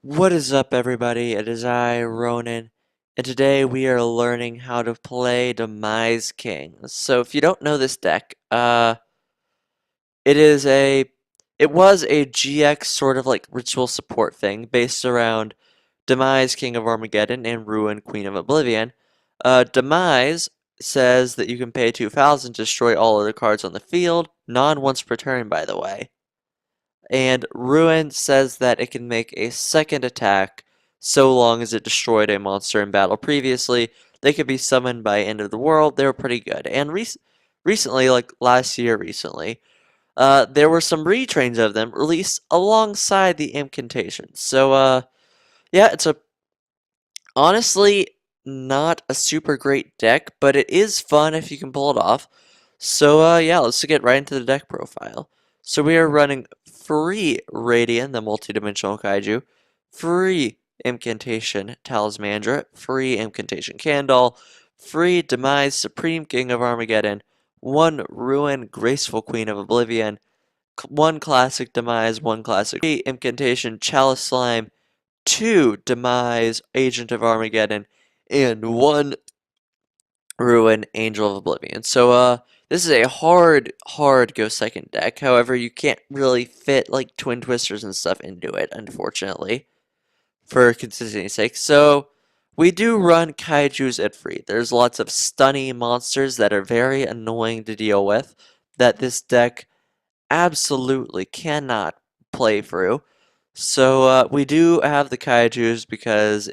What is up, everybody? It is I, Ronin, and today we are learning how to play Demise King. So if you don't know this deck, it is it was a GX sort of like ritual support thing based around Demise King of Armageddon and Ruin Queen of Oblivion. Demise says that you can pay 2,000 to destroy all other cards on the field, non once per turn, by the way. And Ruin says that it can make a second attack so long as it destroyed a monster in battle previously. They could be summoned by End of the World. They were pretty good. And recently, like last year recently, there were some retrains of them released alongside the incantations. So, yeah, it's honestly not a super great deck, but it is fun if you can pull it off. So, yeah, let's get right into the deck profile. So we are running free Radiant, the multidimensional kaiju, free Incantation Talismandra, free Incantation Candle, free Demise Supreme King of Armageddon, one Ruin Graceful Queen of Oblivion, one classic Demise, one classic free Incantation Chalice Slime, two Demise Agent of Armageddon, and one Ruin Angel of Oblivion. So this is a hard go second deck. However, you can't really fit like Twin Twisters and stuff into it, unfortunately, for consistency's sake. So we do run kaijus at free. There's lots of stunny monsters that are very annoying to deal with that this deck absolutely cannot play through. So we do have the kaijus because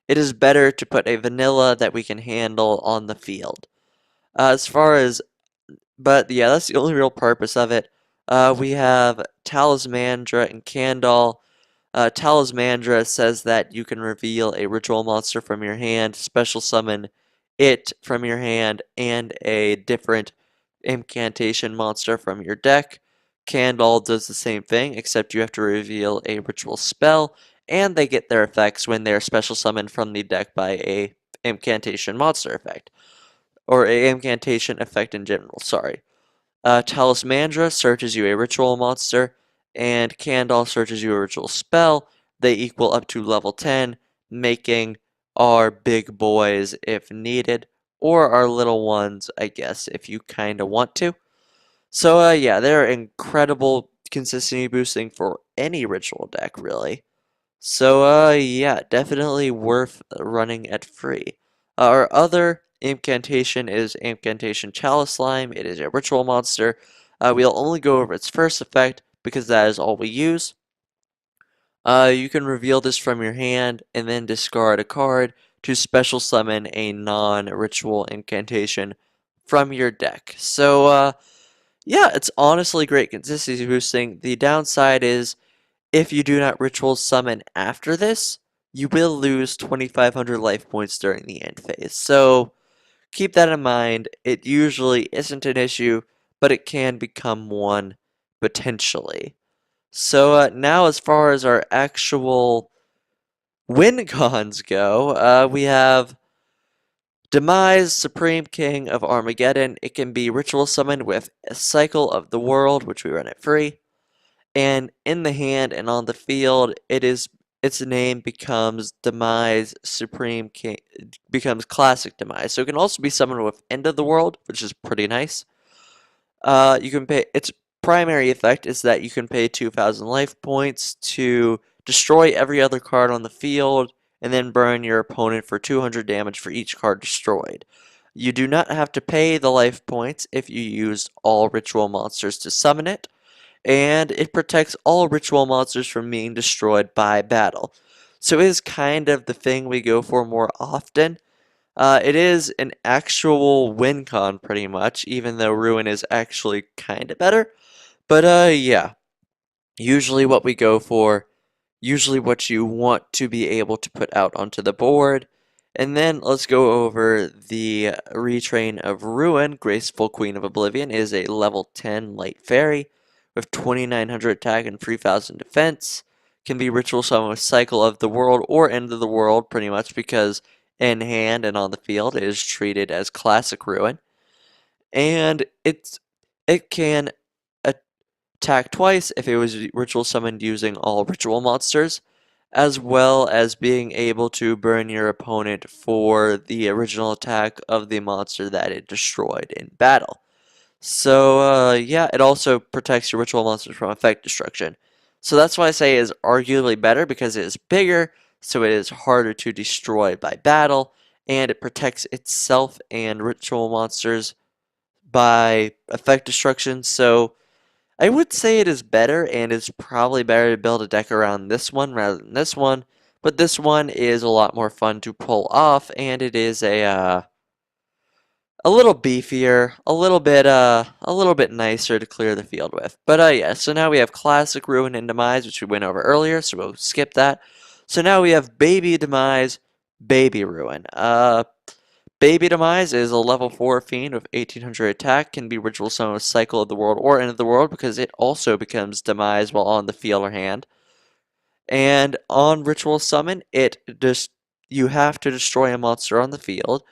it is better to put a vanilla that we can handle on the field. As far as, but yeah, that's the only real purpose of it. We have Talismandra and Candle. Talismandra says that you can reveal a ritual monster from your hand, special summon it from your hand, and a different incantation monster from your deck. Candle does the same thing, except you have to reveal a ritual spell, and they get their effects when they're special summoned from the deck by a incantation monster effect. Or a incantation effect in general, sorry. Talismandra searches you a ritual monster, and Candle searches you a ritual spell. They equal up to level 10, making our big boys if needed, or our little ones, I guess, if you kinda want to. So, yeah, they're incredible consistency boosting for any ritual deck, really. So, yeah, definitely worth running at free. Our other incantation is Incantation Chalice Slime. It is a ritual monster. We'll only go over its first effect because that is all we use. You can reveal this from your hand and then discard a card to special summon a non-ritual incantation from your deck. So, yeah, it's honestly great consistency boosting. The downside is if you do not ritual summon after this, you will lose 2,500 life points during the end phase. So keep that in mind. It usually isn't an issue, but it can become one potentially. So now as far as our actual win cons go, we have Demise, Supreme King of Armageddon. It can be ritual summoned with a Cycle of the World, which we run at free. And in the hand and on the field, its name becomes Demise Supreme King, becomes Classic Demise. So it can also be summoned with End of the World, which is pretty nice. You can pay its primary effect is that you can pay 2,000 life points to destroy every other card on the field, and then burn your opponent for 200 damage for each card destroyed. You do not have to pay the life points if you use all ritual monsters to summon it, and it protects all ritual monsters from being destroyed by battle. So it is kind of the thing we go for more often. It is an actual win con pretty much, even though Ruin is actually kind of better. But yeah, usually what we go for, usually what you want to be able to put out onto the board. And then let's go over the retrain of Ruin. Graceful Queen of Oblivion is a level 10 light fairy with 2,900 attack and 3,000 defense. Can be ritual summon with Cycle of the World or End of the World, pretty much because in hand and on the field it is treated as classic Ruin. And it can attack twice if it was ritual summoned using all ritual monsters. as well as being able to burn your opponent for the original attack of the monster that it destroyed in battle. So, yeah, it also protects your ritual monsters from effect destruction. So that's why I say it is arguably better, because it is bigger, so it is harder to destroy by battle, and it protects itself and ritual monsters by effect destruction. So I would say it is better, and it's probably better to build a deck around this one rather than this one. But this one is a lot more fun to pull off, and it is a little beefier, a little bit nicer to clear the field with. But yeah, so now we have Classic Ruin and Demise, which we went over earlier, so we'll skip that. So now we have Baby Demise, Baby Ruin. Baby Demise is a level 4 fiend with 1800 attack, can be ritual summoned with Cycle of the World or End of the World, because it also becomes Demise while on the field or hand. And on ritual summon, you have to destroy a monster on the field.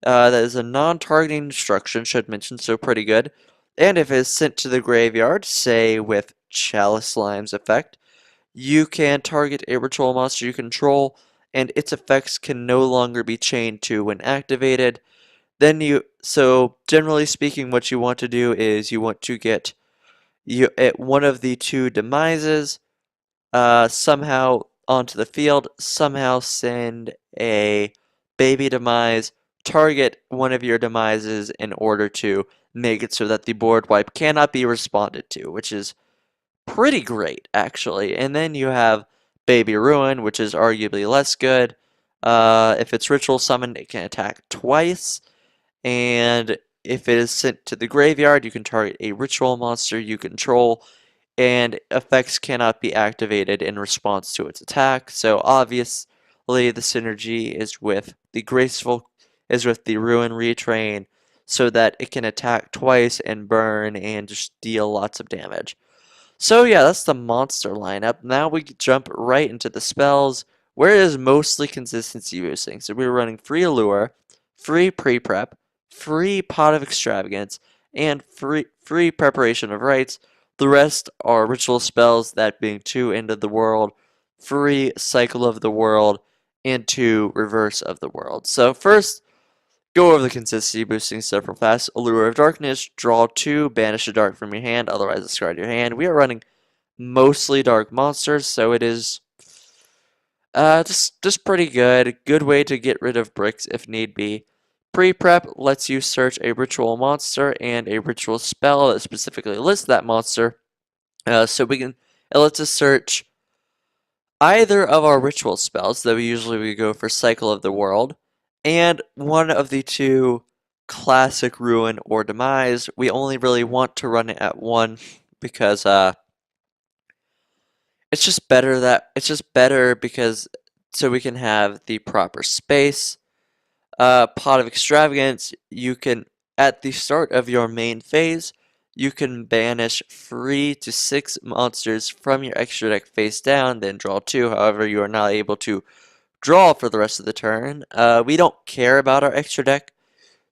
That is a non-targeting destruction, should mention, so pretty good. And if it is sent to the graveyard, say with Chalice Slime's effect, you can target a ritual monster you control, and its effects can no longer be chained to when activated. So generally speaking, what you want to do is you want to get at one of the two demises, somehow onto the field, somehow send a baby demise, target one of your demises in order to make it so that the board wipe cannot be responded to, which is pretty great, actually. And then you have Baby Ruin, which is arguably less good. If it's ritual summoned, it can attack twice. And if it is sent to the graveyard, you can target a ritual monster you control, and effects cannot be activated in response to its attack. So obviously the synergy is with the Ruin Retrain, so that it can attack twice and burn and just deal lots of damage. So yeah, that's the monster lineup. Now we jump right into the spells, where it is mostly consistency boosting. So we're running free Allure, free pre-prep, free Pot of Extravagance, and free Preparation of Rites. The rest are ritual spells, that being 2 End of the World, free Cycle of the World, and 2 Reverse of the World. So first, go over the consistency boosting stuff real fast. Allure of Darkness, draw 2, banish a dark from your hand, otherwise discard your hand. We are running mostly dark monsters, so it is just pretty good. Good way to get rid of bricks if need be. Pre-prep lets you search a ritual monster and a ritual spell that specifically lists that monster. It lets us search either of our ritual spells, though usually we go for Cycle of the World, and one of the two Classic Ruin or Demise. We only really want to run it at one, because it's just better because so we can have the proper space. Pot of Extravagance, you can, at the start of your main phase, you can banish 3 to 6 monsters from your extra deck face down, then draw 2. However, you are not able to draw for the rest of the turn. We don't care about our extra deck,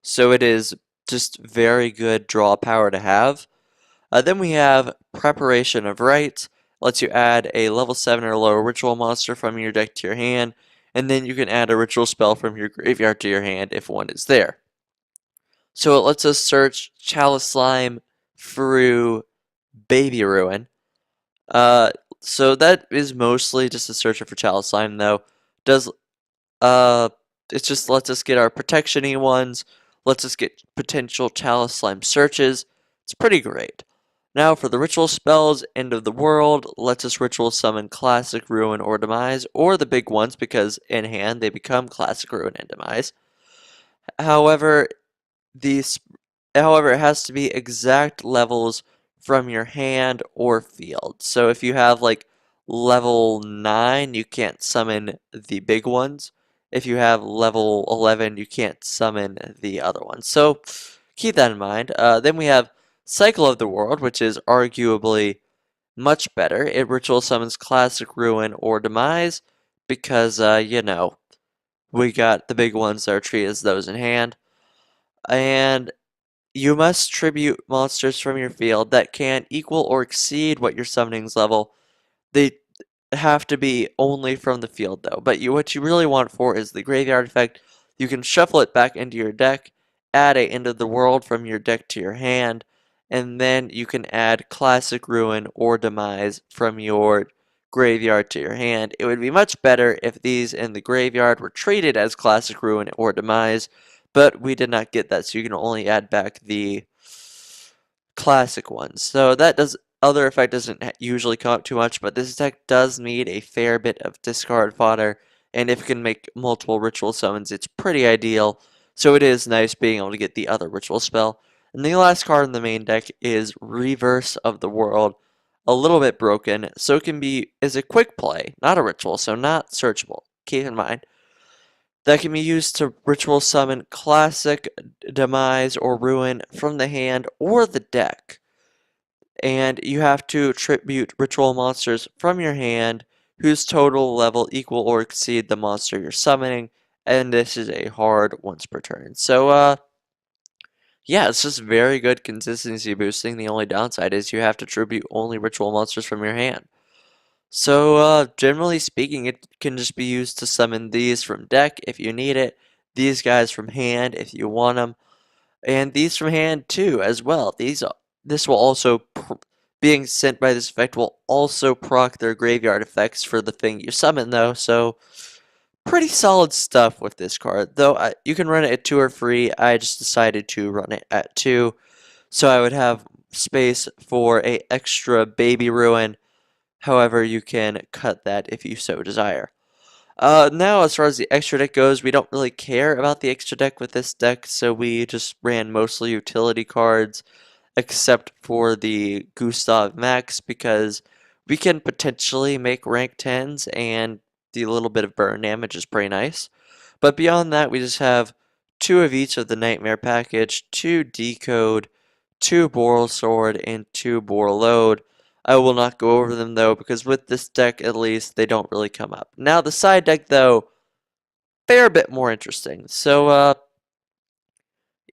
so it is just very good draw power to have. Then we have Preparation of Rites. Lets you add a level 7 or lower ritual monster from your deck to your hand, and then you can add a ritual spell from your graveyard to your hand if one is there. So it lets us search Chalice Slime through Baby Ruin. So that is mostly just a searcher for Chalice Slime, though. Does uh, it just lets us get our protection-y ones, lets us get potential Chalice Slime searches. It's pretty great. Now for the ritual spells, End of the World lets us ritual summon Classic Ruin or Demise, or the big ones, because in hand they become Classic Ruin and Demise. However, these However, it has to be exact levels from your hand or field. So if you have like level 9, you can't summon the big ones. If you have level 11, you can't summon the other ones. So keep that in mind. Then we have Cycle of the World, which is arguably much better. It ritual summons Classic Ruin or Demise because, we got the big ones that are treated as those in hand. And you must tribute monsters from your field that can equal or exceed what your summoning's level. They have to be only from the field though. But what you really want for is the graveyard effect. You can shuffle it back into your deck, add a End of the World from your deck to your hand, and then you can add Classic Ruin or Demise from your graveyard to your hand. It would be much better if these in the graveyard were treated as Classic Ruin or Demise, but we did not get that, so you can only add back the classic ones. So that does other effect doesn't usually come up too much, but this deck does need a fair bit of discard fodder, and if it can make multiple ritual summons, it's pretty ideal. So it is nice being able to get the other ritual spell. And the last card in the main deck is Reverse of the World. A little bit broken, so it can be is a quick play, not a ritual, so not searchable. Keep in mind. That can be used to ritual summon Classic, Demise, or Ruin from the hand or the deck. And you have to tribute ritual monsters from your hand whose total level equal or exceed the monster you're summoning. And this is a hard once per turn. So, yeah, it's just very good consistency boosting. The only downside is you have to tribute only ritual monsters from your hand. So, generally speaking, it can just be used to summon these from deck if you need it, these guys from hand if you want them, and these from hand too as well. This will also, being sent by this effect will also proc their graveyard effects for the thing you summon though, so pretty solid stuff with this card. Though you can run it at 2 or free, I just decided to run it at 2, so I would have space for a extra Baby Ruin. However, you can cut that if you so desire. Now, as far as the extra deck goes, we don't really care about the extra deck with this deck, so we just ran mostly utility cards, except for the Gustav Max, because we can potentially make rank 10s, and the little bit of burn damage is pretty nice. But beyond that, we just have 2 of each of the Nightmare package, 2 Decode, 2 Boral Sword, and 2 Boral Load. I will not go over them though, because with this deck at least, they don't really come up. Now the side deck though, fair bit more interesting. So,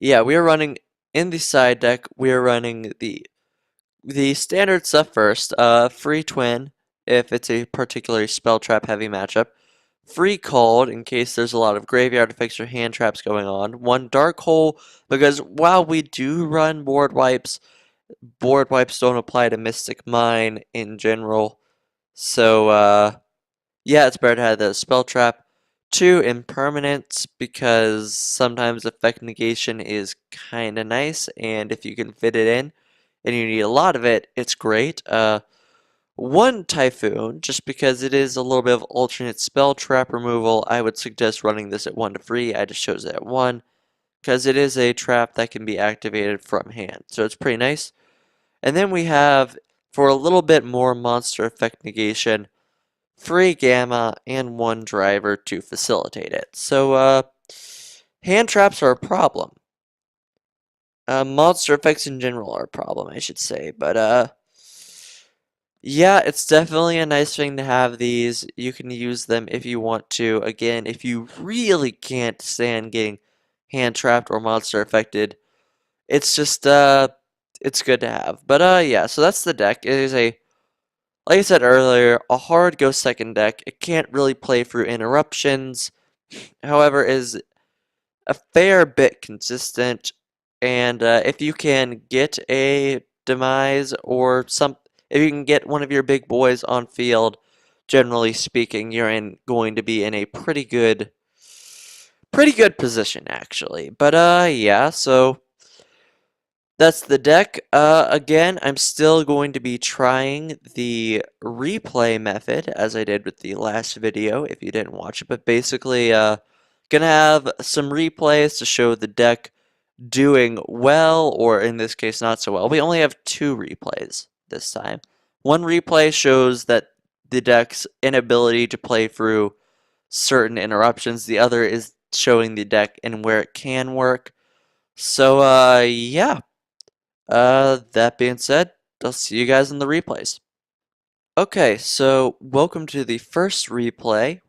yeah, we are running, in the side deck, we are running the standard stuff first. Free Twin, if it's a particularly spell trap heavy matchup. Free Called, in case there's a lot of graveyard effects or hand traps going on. 1 Dark Hole, because while we do run board wipes don't apply to Mystic Mine in general. So, yeah, it's better to have the spell trap. 2 Impermanence, because sometimes effect negation is kinda nice, and if you can fit it in, and you need a lot of it, it's great. 1 Typhoon, just because it is a little bit of alternate spell trap removal, I would suggest running this at 1 to free. I just chose it at 1, because it is a trap that can be activated from hand, so it's pretty nice. And then we have, for a little bit more monster effect negation, free Gamma and 1 driver to facilitate it. So, hand traps are a problem. Monster effects in general are a problem, I should say. But, yeah, it's definitely a nice thing to have these. You can use them if you want to. Again, if you really can't stand getting hand trapped or monster affected, it's just, it's good to have. But, yeah, so that's the deck. It is a, like I said earlier, a hard go second deck. It can't really play through interruptions. However, is a fair bit consistent. And if you can get a Demise or if you can get one of your big boys on field, generally speaking, you're going to be in a pretty good position actually. But yeah, so that's the deck. Again, I'm still going to be trying the replay method as I did with the last video if you didn't watch it. But basically, gonna have some replays to show the deck doing well, or in this case, not so well. We only have 2 replays this time. 1 replay shows that the deck's inability to play through certain interruptions. The other is showing the deck and where it can work. So, yeah. That being said, I'll see you guys in the replays. Okay, so welcome to the first replay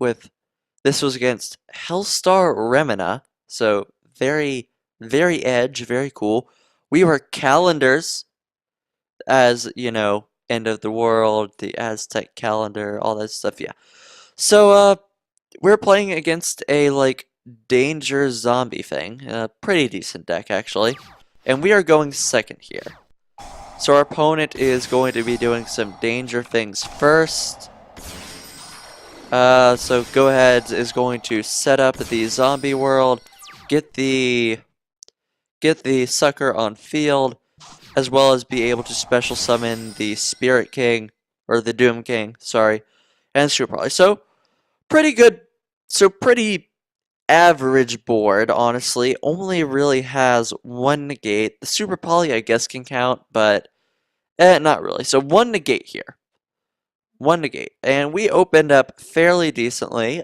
this was against Hellstar Remina, so very, very edge, very cool. We were calendars, as you know, end of the world, the Aztec calendar, all that stuff, yeah. So, we're playing against a, like, danger zombie thing. A pretty decent deck, actually. And we are going second here. So our opponent is going to be doing some danger things first. So Go Ahead is going to set up the zombie world, get the sucker on field, as well as be able to special summon the Spirit King, or the Doom King, sorry, and Super Poly. So pretty good, pretty average board, honestly. Only really has one negate. The Super Poly, I guess, can count, but not really. So one negate here. One negate. And we opened up fairly decently.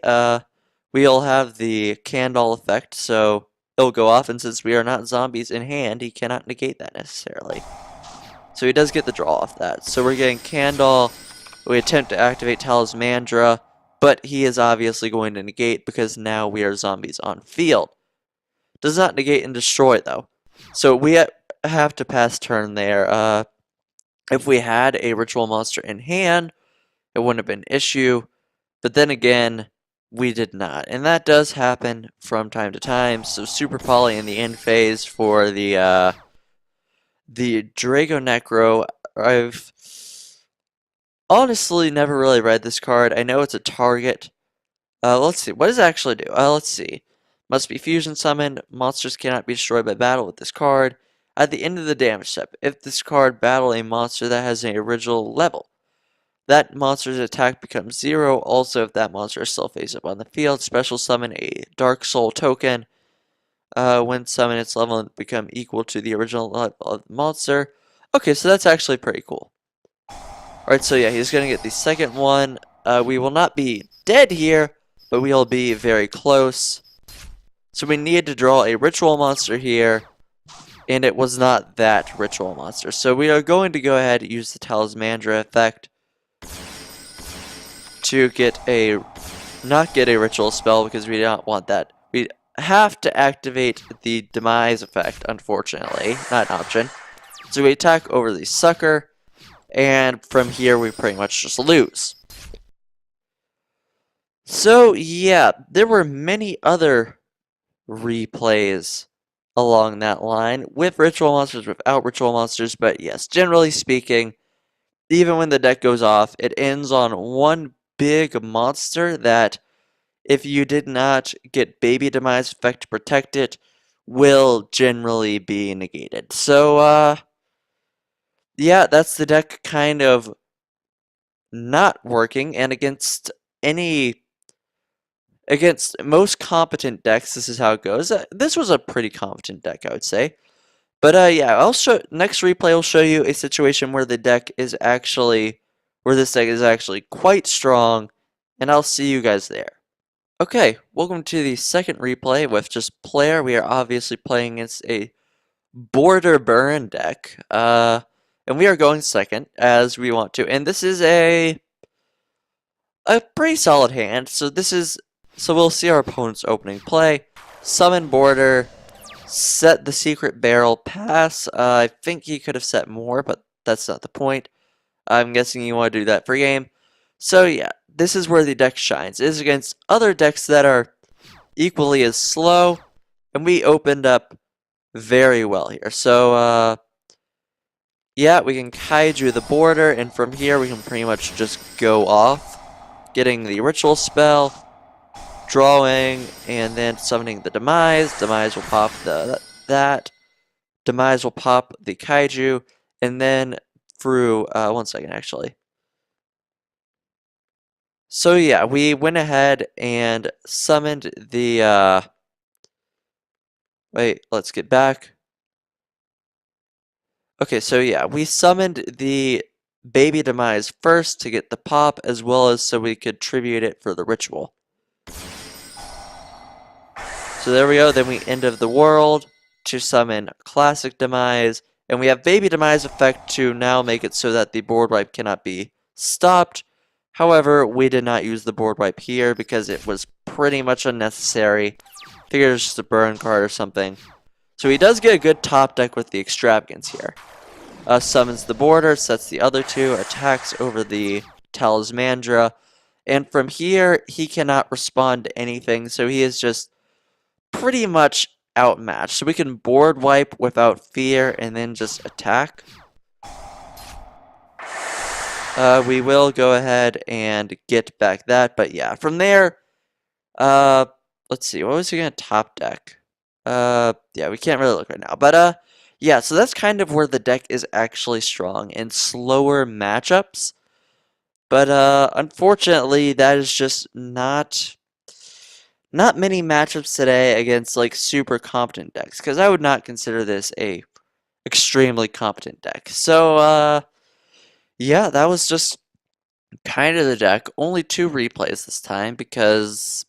We'll have the candle effect, so it'll go off, and since we are not zombies in hand, he cannot negate that necessarily. So he does get the draw off that. So we're getting candle. We attempt to activate Talismandra, but he is obviously going to negate because now we are zombies on field. Does not negate and destroy, though. So we have to pass turn there. If we had a ritual monster in hand, it wouldn't have been an issue. But then again, we did not. And that does happen from time to time. So Super Poly in the end phase for the Drago Necro. I've honestly never really read this card. I know it's a target. Let's see. What does it actually do? Let's see. Must be fusion summoned. Monsters cannot be destroyed by battle with this card. At the end of the damage step, if this card battle a monster that has an original level, that monster's attack becomes 0. Also, if that monster is still face up on the field, special summon a Dark Soul token. When summoned, its level will become equal to the original level of the monster. Okay, so that's actually pretty cool. Alright, so yeah, he's going to get the second one. We will not be dead here, but we'll be very close. So we need to draw a ritual monster here, and it was not that ritual monster. So we are going to go ahead and use the Talismandra effect to not get a ritual spell because we don't want that. We have to activate the Demise effect, unfortunately, not an option. So we attack over the sucker, and from here we pretty much just lose. So yeah, there were many other replays along that line with ritual monsters, without ritual monsters, but yes, generally speaking, even when the deck goes off, it ends on one big monster that, if you did not get Baby Demise effect to protect it, will generally be negated. So, yeah, that's the deck kind of not working, and against most competent decks, this is how it goes. This was a pretty competent deck, I would say. But yeah, next replay will show you a situation where this deck is actually quite strong, and I'll see you guys there. Okay, welcome to the second replay with just player. We are obviously playing against a border burn deck, and we are going second as we want to. And this is a pretty solid hand. So we'll see our opponent's opening play. Summon border, set the secret barrel, pass. I think he could have set more, but that's not the point. I'm guessing you want to do that for game. So yeah, this is where the deck shines. It is against other decks that are equally as slow, and we opened up very well here. So yeah, we can kaiju the border, and from here we can pretty much just go off, getting the ritual spell, drawing, and then summoning the Demise. Demise will pop that. Demise will pop the kaiju, and then through, one second actually. So yeah, we went ahead and summoned the, wait, let's get back. Okay, so yeah, we summoned the Baby Demise first to get the pop, as well as so we could tribute it for the ritual. So there we go, then we End of the World to summon Classic Demise, and we have Baby Demise effect to now make it so that the board wipe cannot be stopped. However, we did not use the board wipe here because it was pretty much unnecessary. Figured it's just a burn card or something. So he does get a good top deck with the Extravagance here. summons the border, sets the other two, attacks over the Talismandra, and from here, he cannot respond to anything, so he is just pretty much outmatched. So we can board wipe without fear and then just attack. We will go ahead and get back that, but yeah, from there, let's see, what was he gonna top deck? Yeah, we can't really look right now, but yeah, so that's kind of where the deck is actually strong in slower matchups. But unfortunately, that is just not many matchups today against like super competent decks, because I would not consider this a extremely competent deck. So yeah, that was just kind of the deck. Only 2 replays this time because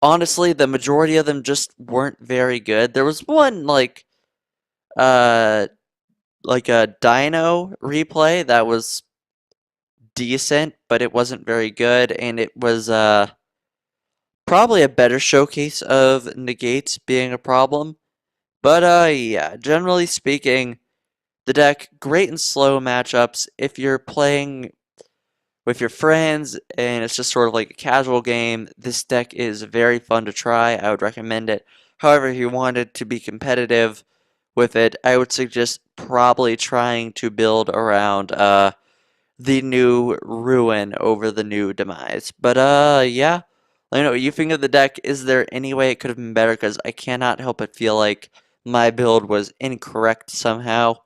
honestly, the majority of them just weren't very good. There was one uh like a Dino replay that was decent, but it wasn't very good, and it was probably a better showcase of negates being a problem. But yeah, generally speaking, the deck great in slow matchups. If you're playing with your friends and it's just sort of like a casual game, this deck is very fun to try. I would recommend it. However, if you wanted to be competitive with it, I would suggest probably trying to build around the new Ruin over the new Demise. But yeah, let me know what you think of the deck. Is there any way it could have been better? Because I cannot help but feel like my build was incorrect somehow.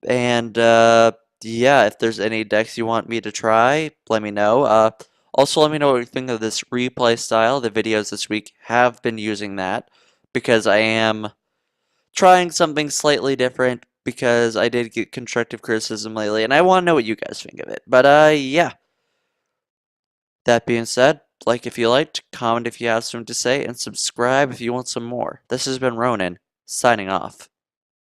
And yeah, if there's any decks you want me to try, let me know. Also, let me know what you think of this replay style. The videos this week have been using that because I am trying something slightly different because I did get constructive criticism lately, and I want to know what you guys think of it. But yeah. That being said, like if you liked, comment if you have something to say, and subscribe if you want some more. This has been Ronin, signing off.